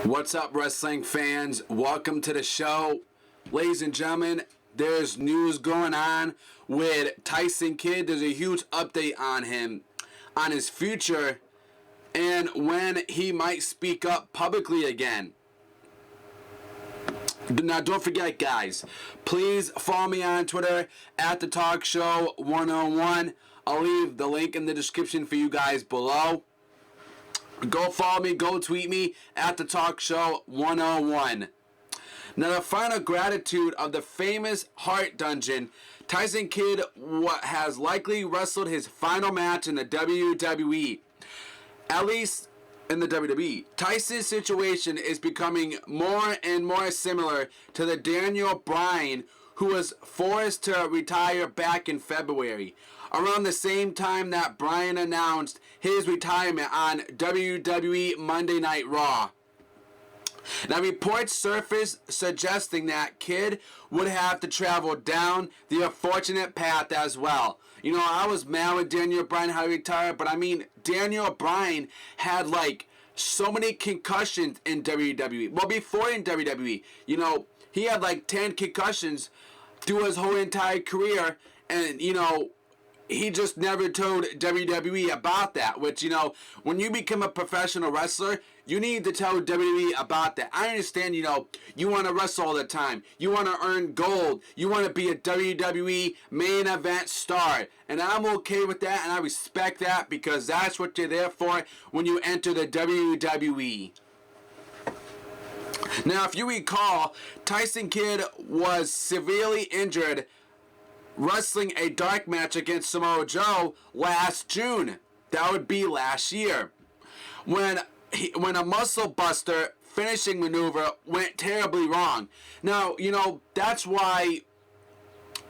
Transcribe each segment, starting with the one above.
What's up, wrestling fans? Welcome to the show. Ladies and gentlemen, there's news going on with Tyson Kidd. There's a huge update on him, on his future, and when he might speak up publicly again. Now, don't forget, guys, please follow me on Twitter at The Talk Show 101. I'll leave the link in the description for you guys below. Go follow me, go tweet me at The Talk Show 101. Now, the final gratitude of the famous Heart Dungeon, Tyson Kidd has likely wrestled his final match in the WWE. At least in the WWE. Tyson's situation is becoming more and more similar to the Daniel Bryan, who was forced to retire back in February, around the same time that Bryan announced his retirement on WWE Monday Night Raw. Now, reports surfaced suggesting that Kidd would have to travel down the unfortunate path as well. You know, I was mad with Daniel Bryan how he retired, but I mean, Daniel Bryan had like so many concussions in WWE. Well, before in WWE, you know, he had like 10 concussions through his whole entire career, and you know, he just never told WWE about that, which, you know, when you become a professional wrestler, you need to tell WWE about that. I understand, you know, you want to wrestle all the time. You want to earn gold. You want to be a WWE main event star. And I'm okay with that, and I respect that, because that's what you're there for when you enter the WWE. Now, if you recall, Tyson Kidd was severely injured wrestling a dark match against Samoa Joe last June. That would be last year, when a muscle buster finishing maneuver went terribly wrong. Now, you know, that's why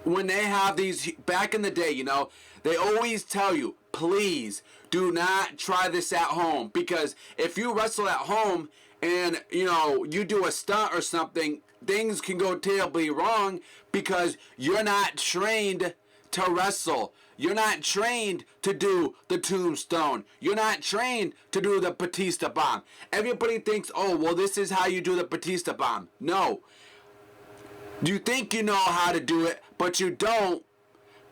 when they have these, back in the day, you know, they always tell you, please do not try this at home, because if you wrestle at home and, you know, you do a stunt or something, things can go terribly wrong because you're not trained to wrestle. You're not trained to do the tombstone. You're not trained to do the Batista bomb. Everybody thinks, oh, well, this is how you do the Batista bomb. No. You think you know how to do it, but you don't,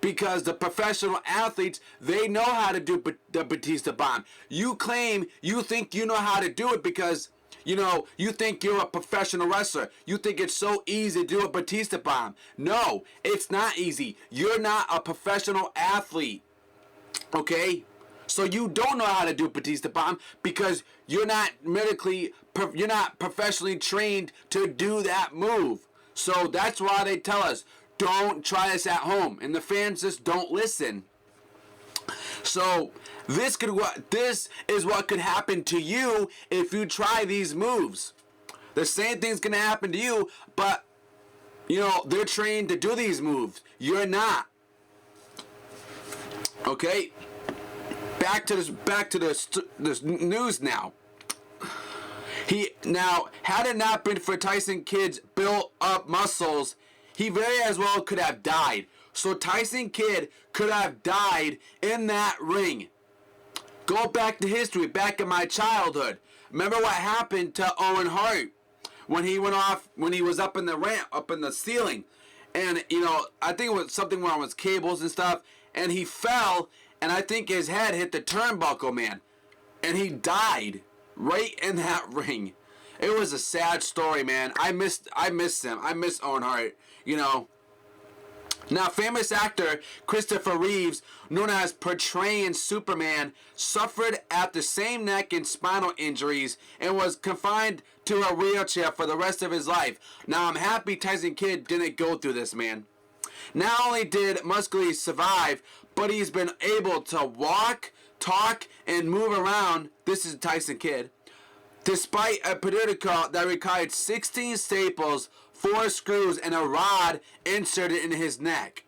because the professional athletes, they know how to do the Batista bomb. You claim you think you know how to do it because, you know, you think you're a professional wrestler. You think it's so easy to do a Batista bomb. No, it's not easy. You're not a professional athlete. Okay? So you don't know how to do Batista bomb because you're not you're not professionally trained to do that move. So that's why they tell us, don't try this at home. And the fans just don't listen. So this is what could happen to you if you try these moves. The same thing's gonna happen to you, but you know, they're trained to do these moves. You're not. Okay? Back to this news now. Had it not been for Tyson Kidd's built up muscles, he very as well could have died. So Tyson Kidd could have died in that ring. Go back to history, back in my childhood. Remember what happened to Owen Hart when he went off, when he was up in the ramp, up in the ceiling. And, you know, I think it was something wrong with cables and stuff. And he fell, and I think his head hit the turnbuckle, man. And he died right in that ring. It was a sad story, man. I miss him. I miss Owen Hart, you know. Now, famous actor Christopher Reeves, known as portraying Superman, suffered at the same neck and spinal injuries and was confined to a wheelchair for the rest of his life. Now, I'm happy Tyson Kidd didn't go through this, man. Not only did Muscle survive, but he's been able to walk, talk, and move around. This is Tyson Kidd. Despite a periodical that required 16 staples, 4 screws, and a rod inserted in his neck.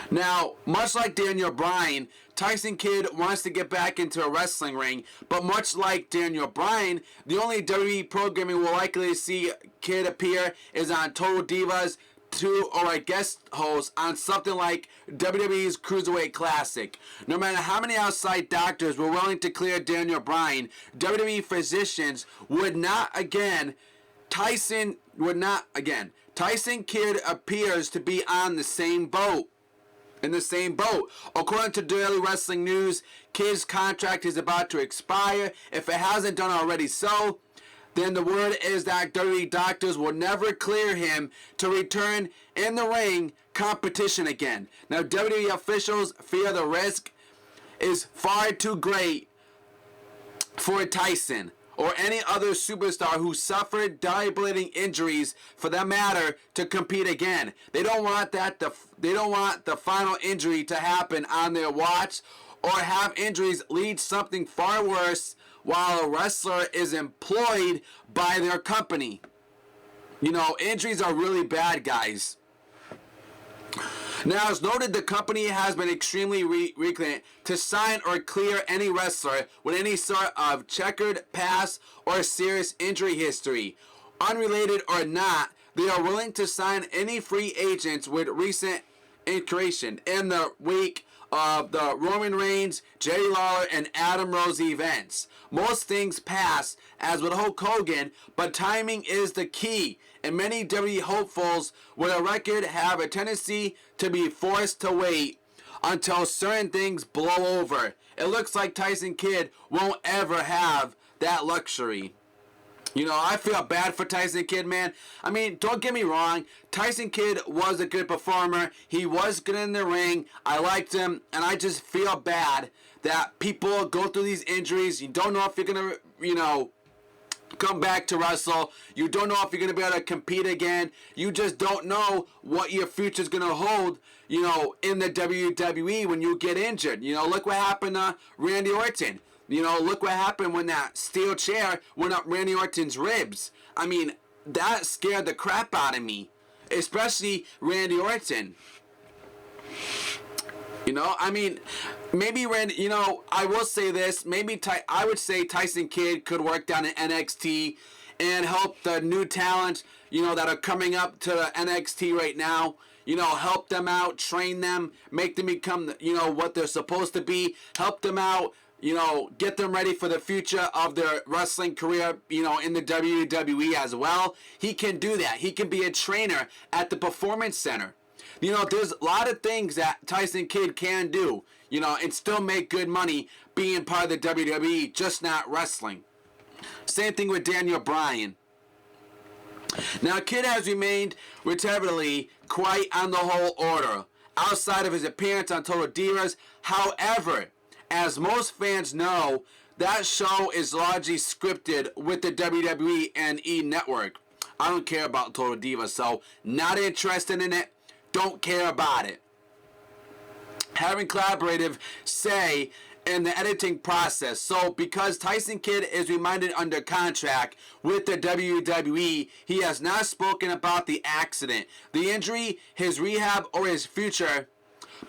Now, much like Daniel Bryan, Tyson Kidd wants to get back into a wrestling ring, but much like Daniel Bryan, the only WWE programming we'll likely see Kidd appear is on Total Divas, to or a guest host on something like WWE's Cruiserweight Classic. No matter how many outside doctors were willing to clear Daniel Bryan, WWE physicians would not again. Tyson Kidd appears to be on the same boat. In the same boat. According to Daily Wrestling News, Kidd's contract is about to expire. If it hasn't done already so, then the word is that WWE doctors will never clear him to return in the ring competition again. Now, WWE officials fear the risk is far too great for Tyson or any other superstar who suffered debilitating injuries, for that matter, to compete again. They don't want they don't want the final injury to happen on their watch, or have injuries lead something far worse while a wrestler is employed by their company. You know, injuries are really bad, guys. Now, as noted, the company has been extremely reluctant to sign or clear any wrestler with any sort of checkered past or serious injury history. Unrelated or not, they are willing to sign any free agents with recent incursion in the week of the Roman Reigns, Jerry Lawler, and Adam Rose events. Most things pass, as with Hulk Hogan, but timing is the key, and many WWE hopefuls with a record have a tendency to be forced to wait until certain things blow over. It looks like Tyson Kidd won't ever have that luxury. You know, I feel bad for Tyson Kidd, man. I mean, don't get me wrong. Tyson Kidd was a good performer. He was good in the ring. I liked him. And I just feel bad that people go through these injuries. You don't know if you're going to, come back to wrestle. You don't know if you're going to be able to compete again. You just don't know what your future's going to hold, in the WWE when you get injured. Look what happened to Randy Orton. Look what happened when that steel chair went up Randy Orton's ribs. I mean, that scared the crap out of me. Especially Randy Orton. Maybe Randy, I will say this. Maybe I would say Tyson Kidd could work down in NXT and help the new talent, that are coming up to NXT right now. Help them out, train them, make them become, what they're supposed to be. Help them out. Get them ready for the future of their wrestling career, in the WWE as well. He can do that. He can be a trainer at the Performance Center. There's a lot of things that Tyson Kidd can do, and still make good money being part of the WWE, just not wrestling. Same thing with Daniel Bryan. Now, Kidd has remained relatively quiet on the whole order, outside of his appearance on Total Divas. However, as most fans know, that show is largely scripted with the WWE and E! Network. I don't care about Total Divas, so not interested in it, don't care about it. Having collaborative say in the editing process. So because Tyson Kidd is reminded under contract with the WWE, he has not spoken about the accident, the injury, his rehab, or his future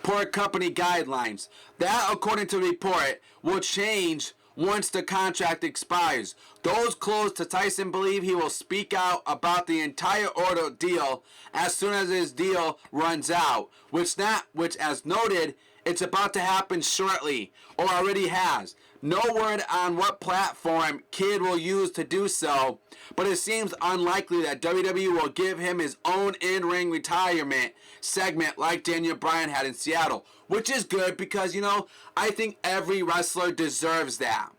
per company guidelines. That, according to the report, will change once the contract expires. Those close to Tyson believe he will speak out about the entire ordeal as soon as his deal runs out, which as noted, it's about to happen shortly, or already has. No word on what platform Kidd will use to do so, but it seems unlikely that WWE will give him his own in-ring retirement segment like Daniel Bryan had in Seattle, which is good because, I think every wrestler deserves that.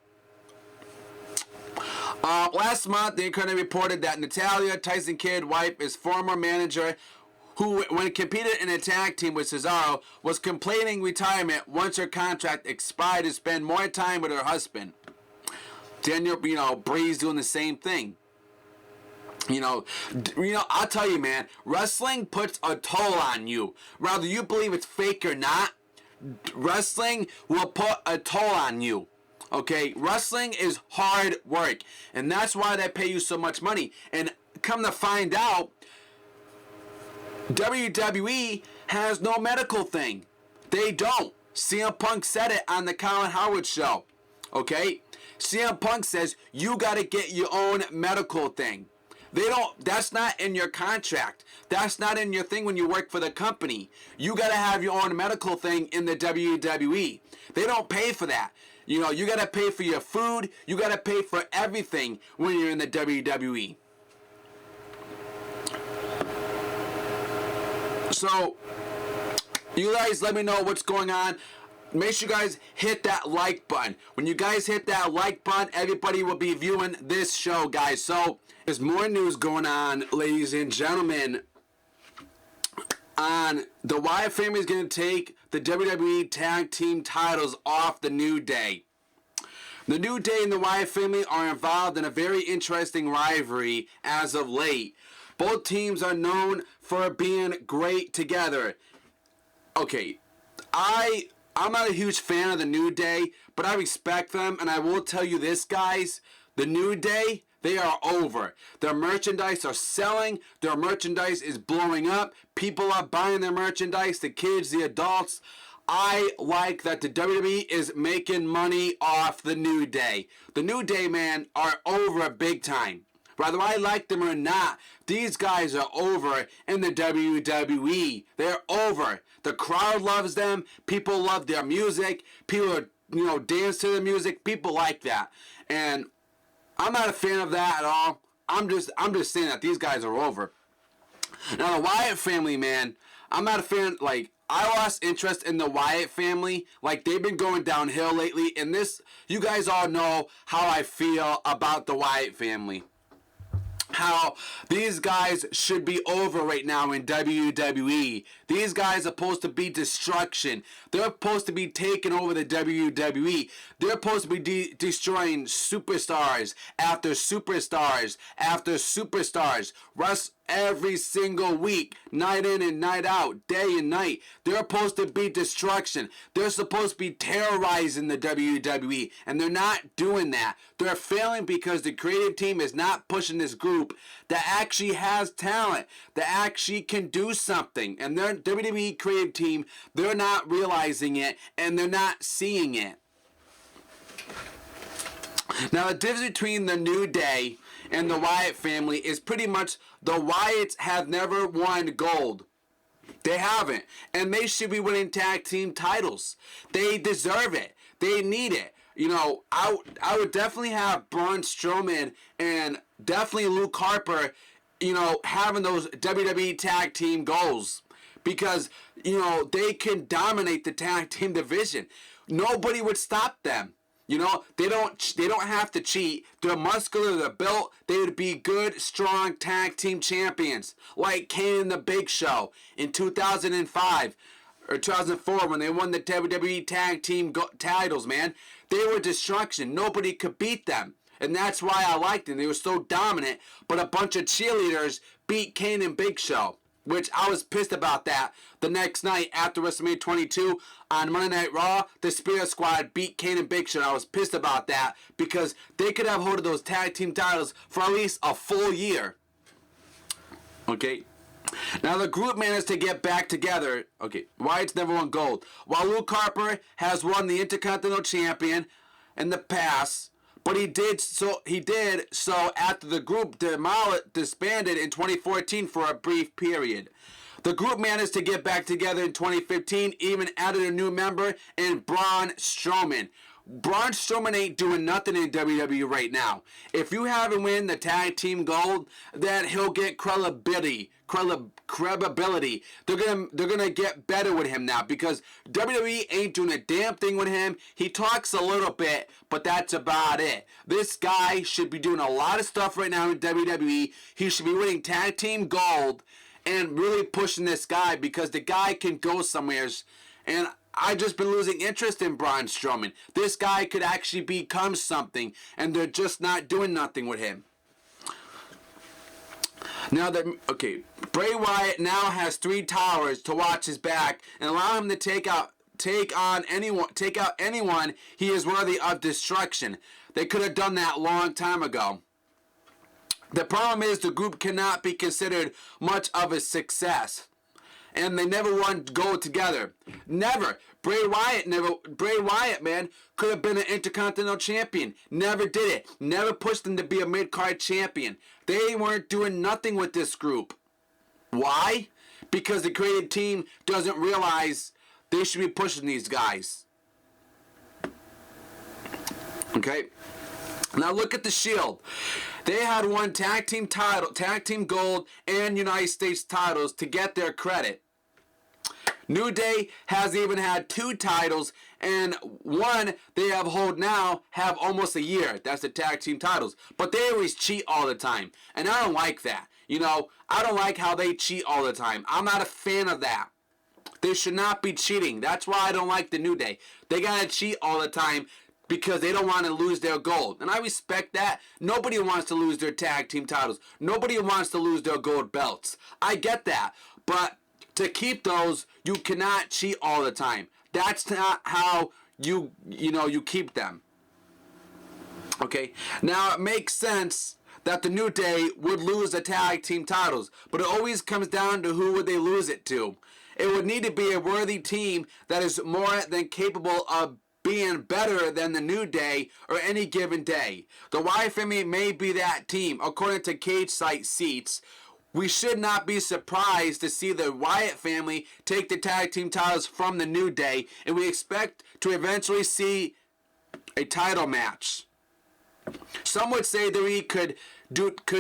Last month, the Incarnate reported that Natalya, Tyson Kidd's wife, his former manager, who, when competed in a tag team with Cesaro, was complaining retirement once her contract expired to spend more time with her husband. Daniel, Bree's doing the same thing. I'll tell you, man, wrestling puts a toll on you. Whether you believe it's fake or not, wrestling will put a toll on you. Okay? Wrestling is hard work. And that's why they pay you so much money. And come to find out, WWE has no medical thing. They don't. CM Punk said it on the Colin Howard show. Okay? CM Punk says you got to get your own medical thing. That's not in your contract. That's not in your thing when you work for the company. You gotta have your own medical thing in the WWE. They don't pay for that. You know, you gotta pay for your food. You gotta pay for everything when you're in the WWE. So, you guys let me know what's going on. Make sure you guys hit that like button. When you guys hit that like button, everybody will be viewing this show, guys. So, there's more news going on, ladies and gentlemen. The Wyatt family is going to take the WWE Tag Team titles off the New Day. The New Day and the Wyatt family are involved in a very interesting rivalry as of late. Both teams are known for being great together. Okay, I'm not a huge fan of the New Day, but I respect them, and I will tell you this, guys. The New Day, they are over. Their merchandise are selling. Their merchandise is blowing up. People are buying their merchandise, the kids, the adults. I like that the WWE is making money off the New Day. The New Day, man, are over big time. Whether I like them or not, these guys are over in the WWE. They're over. The crowd loves them. People love their music. People, dance to the music. People like that. And I'm not a fan of that at all. I'm just saying that these guys are over. Now, the Wyatt family, man, I'm not a fan. Like, I lost interest in the Wyatt family. Like, they've been going downhill lately. And this, you guys all know how I feel about the Wyatt family. How these guys should be over right now in WWE. These guys are supposed to be destruction. They're supposed to be taking over the WWE. They're supposed to be destroying superstars after superstars after superstars. Every single week, night in and night out, day and night. They're supposed to be destruction. They're supposed to be terrorizing the WWE, and they're not doing that. They're failing because the creative team is not pushing this group that actually has talent, that actually can do something. And their WWE creative team, they're not realizing it, and they're not seeing it. Now, the difference between the New Day and the Wyatt family is pretty much the Wyatts have never won gold. They haven't. And they should be winning tag team titles. They deserve it. They need it. I would definitely have Braun Strowman and definitely Luke Harper, having those WWE tag team goals. Because, they can dominate the tag team division. Nobody would stop them. They don't have to cheat. They're muscular, they're built. They would be good, strong tag team champions. Like Kane and the Big Show in 2005 or 2004 when they won the WWE tag team titles, man. They were destruction. Nobody could beat them. And that's why I liked them. They were so dominant. But a bunch of cheerleaders beat Kane and Big Show. Which I was pissed about that. The next night after WrestleMania 22 on Monday Night Raw, the Spirit Squad beat Kane and Big Show. I was pissed about that because they could have hold of those tag team titles for at least a full year. Okay. Now the group managed to get back together. Okay. Wyatt's never won gold. While Luke Harper has won the Intercontinental Champion in the past. But he did so after the group disbanded in 2014 for a brief period. The group managed to get back together in 2015, even added a new member in Braun Strowman. Braun Strowman ain't doing nothing in WWE right now. If you have him win the tag team gold, then he'll get credibility. They're gonna get better with him now because WWE ain't doing a damn thing with him. He talks a little bit, but that's about it. This guy should be doing a lot of stuff right now in WWE. He should be winning tag team gold and really pushing this guy because the guy can go somewheres. And I just been losing interest in Braun Strowman. This guy could actually become something, and they're just not doing nothing with him. Now Bray Wyatt now has 3 towers to watch his back and allow him to take out anyone he is worthy of destruction. They could have done that a long time ago. The problem is the group cannot be considered much of a success. and they never won gold together. Never. Bray Wyatt, man, could have been an Intercontinental Champion. Never did it. Never pushed them to be a mid-card champion. They weren't doing nothing with this group. Why? Because the creative team doesn't realize they should be pushing these guys. Okay? Now look at the Shield. They had won tag team gold, and United States titles to get their credit. New Day has even had 2 titles, and one they have almost a year. That's the tag team titles. But they always cheat all the time, and I don't like that. You know, I don't like how they cheat all the time. I'm not a fan of that. They should not be cheating. That's why I don't like the New Day. They gotta cheat all the time because they don't want to lose their gold. And I respect that. Nobody wants to lose their tag team titles. Nobody wants to lose their gold belts. I get that. But to keep those, you cannot cheat all the time. That's not how you keep them. Okay? Now, it makes sense that the New Day would lose the tag team titles, but it always comes down to who would they lose it to. It would need to be a worthy team that is more than capable of being better than the New Day or any given day. The Wyatt family may be that team. According to Cage Site Seats, we should not be surprised to see the Wyatt family take the tag team titles from the New Day, and we expect to eventually see a title match. Some would say that we could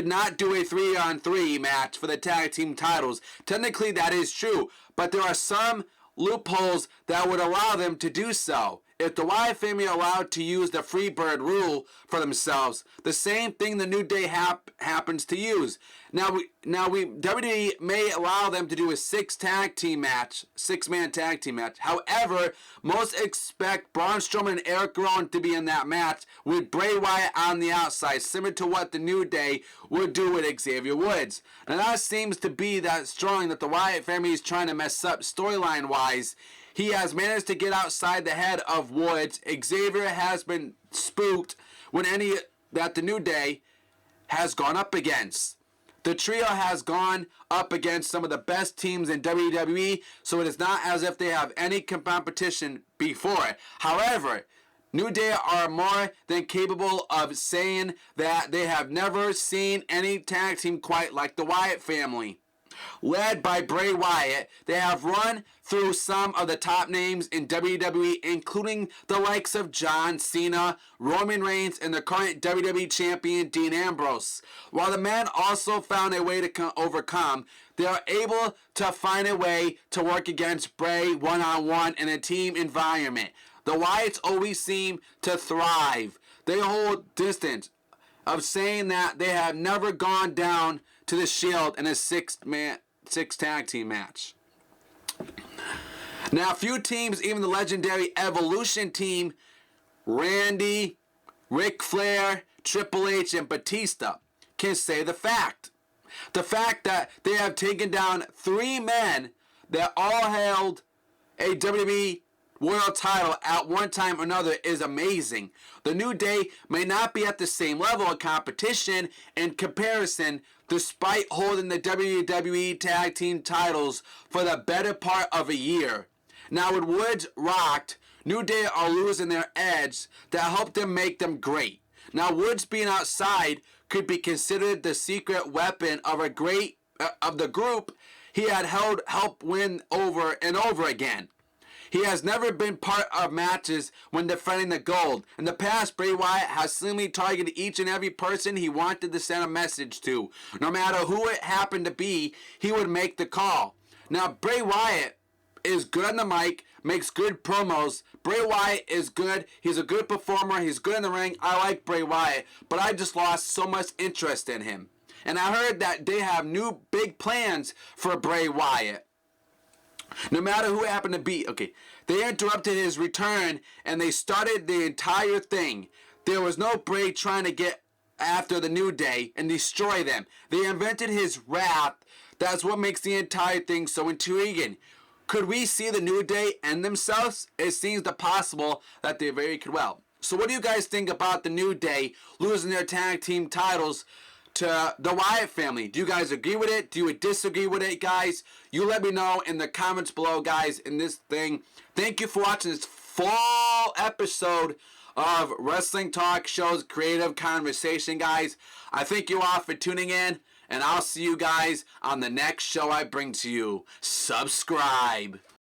not do a 3-on-3 match for the tag team titles. Technically, that is true, but there are some loopholes that would allow them to do so. If the Wyatt family are allowed to use the Freebird rule for themselves, the same thing the New Day happens to use. Now WWE may allow them to do a 6-man tag team match. However, most expect Braun Strowman and Eric Rowan to be in that match with Bray Wyatt on the outside, similar to what the New Day would do with Xavier Woods. Now that seems to be that strong that the Wyatt family is trying to mess up storyline-wise. He has managed to get outside the head of Woods. Xavier has been spooked when any that the New Day has gone up against. The trio has gone up against some of the best teams in WWE, so it is not as if they have any competition before it. However, New Day are more than capable of saying that they have never seen any tag team quite like the Wyatt family. Led by Bray Wyatt, they have run through some of the top names in WWE, including the likes of John Cena, Roman Reigns, and the current WWE Champion Dean Ambrose. While the men also found a way to overcome, they are able to find a way to work against Bray one-on-one in a team environment. The Wyatts always seem to thrive. They hold distance of saying that they have never gone down to the Shield in a 6 tag team match. Now, few teams, even the legendary Evolution team, Randy, Ric Flair, Triple H, and Batista, can say the fact. The fact that they have taken down 3 men that all held a WWE World title at one time or another is amazing. The New Day may not be at the same level of competition in comparison, despite holding the WWE Tag Team titles for the better part of a year. Now, with Woods rocked, New Day are losing their edge that helped them make them great. Now, Woods being outside could be considered the secret weapon of the group he had helped win over and over again. He has never been part of matches when defending the gold. In the past, Bray Wyatt has slimly targeted each and every person he wanted to send a message to. No matter who it happened to be, he would make the call. Now, Bray Wyatt is good on the mic, makes good promos. Bray Wyatt is good. He's a good performer. He's good in the ring. I like Bray Wyatt, but I just lost so much interest in him. And I heard that they have new big plans for Bray Wyatt. No matter who it happened to be. Okay, they interrupted his return and they started the entire thing. There was no Bray trying to get after the New Day and destroy them. They invented his wrath. That's what makes the entire thing so intriguing. Could we see the New Day end themselves? It seems possible that they very could well. So what do you guys think about the New Day losing their tag team titles to the Wyatt family. Do you guys agree with it? Do you disagree with it, guys? You let me know in the comments below, guys, in this thing. Thank you for watching this full episode of Wrestling Talk Show's Creative Conversation, guys. I thank you all for tuning in, and I'll see you guys on the next show I bring to you. Subscribe.